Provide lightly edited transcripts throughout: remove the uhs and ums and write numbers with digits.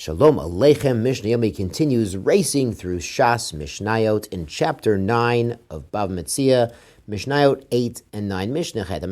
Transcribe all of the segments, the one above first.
Shalom Aleichem. Mishnah Yomi continues racing through Shas Mishnayot in chapter 9 of Bava Metzia, Mishnayot 8 and 9. Mishnah Chet. A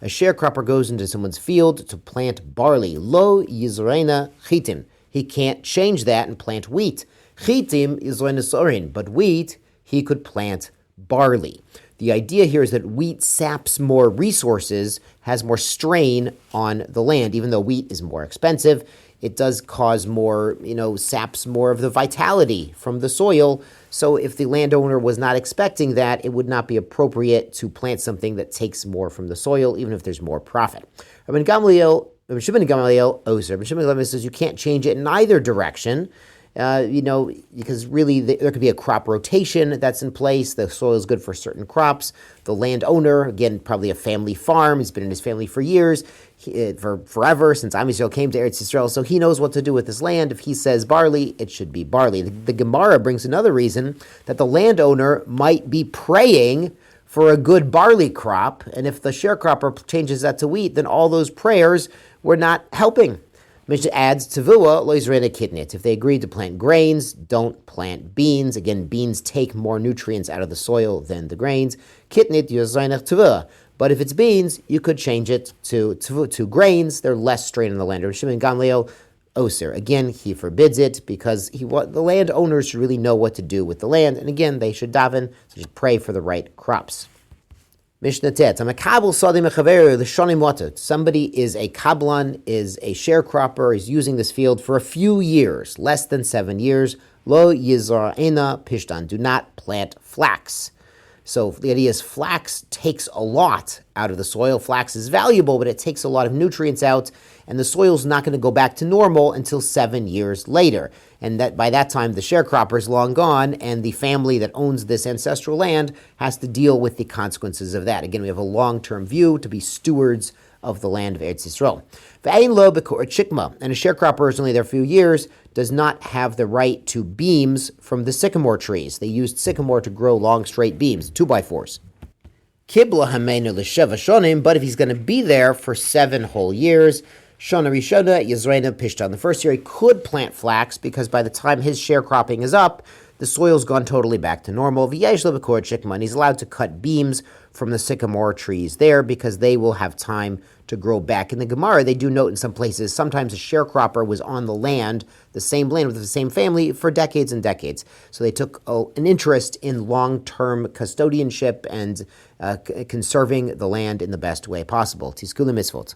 sharecropper goes into someone's field to plant barley. Lo yizreina chitim. He can't change that and plant wheat. Chitim yizreina sorin. But wheat, he could plant barley. The idea here is that wheat saps more resources, has more strain on the land. Even though wheat is more expensive, it does cause more, saps more of the vitality from the soil. So if the landowner was not expecting that, it would not be appropriate to plant something that takes more from the soil, even if there's more profit. Rabbi Shimon Gamliel says you can't change it in either direction. Because really there could be a crop rotation that's in place. The soil is good for certain crops. The landowner, again, probably a family farm. He's been in his family for years, for forever, since Am Yisrael came to Eretz Yisrael. So he knows what to do with his land. If he says barley, it should be barley. The Gemara brings another reason that the landowner might be praying for a good barley crop. And if the sharecropper changes that to wheat, then all those prayers were not helping. Mishnah adds, Tavua lo yizreina kitnit. If they agreed to plant grains, don't plant beans. Again, beans take more nutrients out of the soil than the grains. Kitnit yizreina tavua. But if it's beans, you could change it to grains. They're less strain on the land. Shimon Gamliel Oser. Again, he forbids it because the landowners should really know what to do with the land. And again, they should daven, so they should pray for the right crops. Mishnah Tet. Somebody is a kablan, is a sharecropper, is using this field for a few years, less than 7 years. Lo yizra'ena pishtan. Do not plant flax. So the idea is flax takes a lot out of the soil. Flax is valuable, but it takes a lot of nutrients out, and the soil's not going to go back to normal until 7 years later. And that by that time, the sharecropper is long gone, and the family that owns this ancestral land has to deal with the consequences of that. Again, we have a long-term view to be stewards of the land of Eretz Yisrael. And a sharecropper is only there a few years, does not have the right to beams from the sycamore trees. They used sycamore to grow long, straight beams, 2x4s. Kibla hamenu l'sheva shonim, but if he's going to be there for 7 whole years, Shana Rishona Yizreina Pishtan. The first year he could plant flax because by the time his sharecropping is up, the soil's gone totally back to normal. He's allowed to cut beams from the sycamore trees there because they will have time to grow back. In the Gemara, they do note in some places, sometimes a sharecropper was on the land, the same land with the same family for decades and decades. So they took an interest in long-term custodianship and conserving the land in the best way possible. Tiskula Mitzvot.